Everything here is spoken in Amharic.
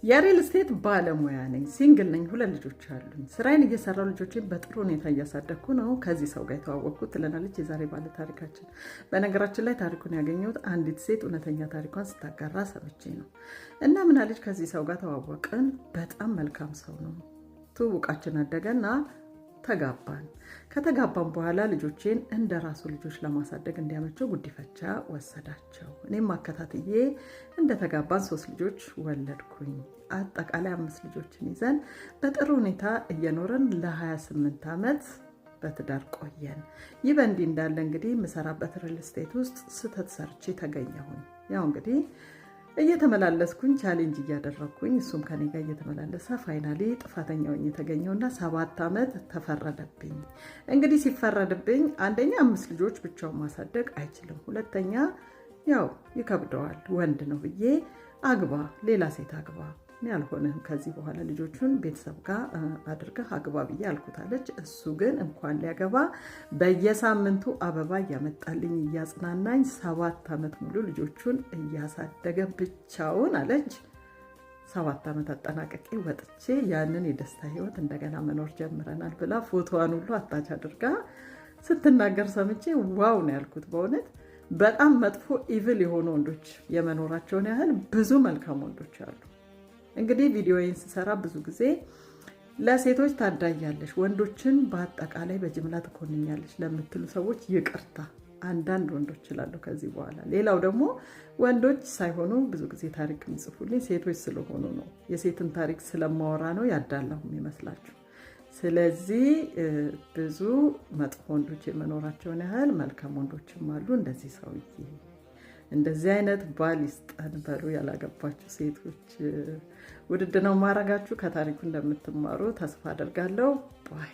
የሪል ስቴት ባለሙያ ነኝ። ሲንግል ነኝ። 2 ልጆች አሉኝ። ስራዬን እየሰራው ልጆችን በጥሩ ሁኔታ እያሳደግኩ ነው። ከዚህ ሰው ጋር የተዋወቅኩት ትለናለች የዛሬ ባለ ታሪካችን። በነገራችን ላይ ታሪኩን ያገኘሁት አንዲት ሴት እውነተኛ ታሪኳን ስታጋራ ሰምቼ ነው እና ምን አለች፣ ከዚህ ሰው ጋር ተዋወቅን። በጣም መልካም ሰው ነው። ትውውቃችን አደገና ተጋባን። ከተጋባን በኋላ ልጆቼን እንደ ራሱ ልጆች ለማሳደግ እንዲያመቸው ጉዲፈቻ ወሰዳቸው። እኔም አከታትዬ እንደተጋባን 3 ልጆች ወለድኩኝ። አጠቃላይ 5 ልጆችን ይዘን በጥሩ ሁኔታ እየኖርን ለ28 ዓመት በትዳር ቆየን። ይህ በእንዲህ እንዳለ እንግዲህ የምሰራበት ሪል ስቴት ውስጥ ስህተት ሰርቼ ተገኘሁኝ። ያው እንግዲህ እየተመላለስኩኝ ቻሌንጅ እያደረኩኝ እሱም ከኔ ጋር እየተመላለሰ ፋይናሊ ጥፋተኛው የተገኘውና 7 ዓመት ተፈረደብኝ። እንግዲህ ሲፈረድብኝ አንደኛ 5 ልጆች ብቻውን ማሳደግ አይችልም፣ ሁለተኛ ያው ይከብደዋል፣ ወንድ ነው ብዬ አግባ፣ ሌላ ሴት አግባ፣ ያልሆነም ከዚህ በኋላ ልጆቹን ቤተሰብ ጋር አድርገህ አግባ ብዬ አልኩታለች። እሱ ግን እንኳን ሊያገባ በየሳምንቱ አበባ እያመጣልኝ እያጽናናኝ 7 ዓመት ሙሉ ልጆቹን እያሳደገ ብቻውን አለች። 7 ዓመት አጠናቀቄ ወጥቼ ያንን የደስታ ህይወት እንደገና መኖር ጀምረናል ብላ ፎቶዋን ሁሉ አታች አድርጋ ስትናገር ሰምቼ ዋው ነው ያልኩት። በእውነት በጣም መጥፎ ኢቪል የሆኑ ወንዶች የመኖራቸውን ያህል ብዙ መልካም ወንዶች አሉ። እንግዲህ ቪዲዮዬን ስሰራ ብዙ ጊዜ ለሴቶች ታዳያለሽ፣ ወንዶችን በአጠቃላይ በጅምላ ትኮንኛለሽ ለምትሉ ሰዎች ይቅርታ፣ አንዳንድ ወንዶች ይችላሉ ከዚህ በኋላ። ሌላው ደግሞ ወንዶች ሳይሆኑ ብዙ ጊዜ ታሪክ የሚጽፉልኝ ሴቶች ስለሆኑ ነው። የሴትን ታሪክ ስለማወራ ነው ያዳላሁም ይመስላችሁ። ስለዚህ ብዙ መጥፎ ወንዶች የመኖራቸውን ያህል መልካም ወንዶችም አሉ። እንደዚህ ሰውዬ እንደዚህ አይነት ባል ይስጠን በሉ ያላገባችሁ ሴቶች። ውድድ ነው ማረጋችሁ። ከታሪኩ እንደምትማሩ ተስፋ አደርጋለሁ። ባይ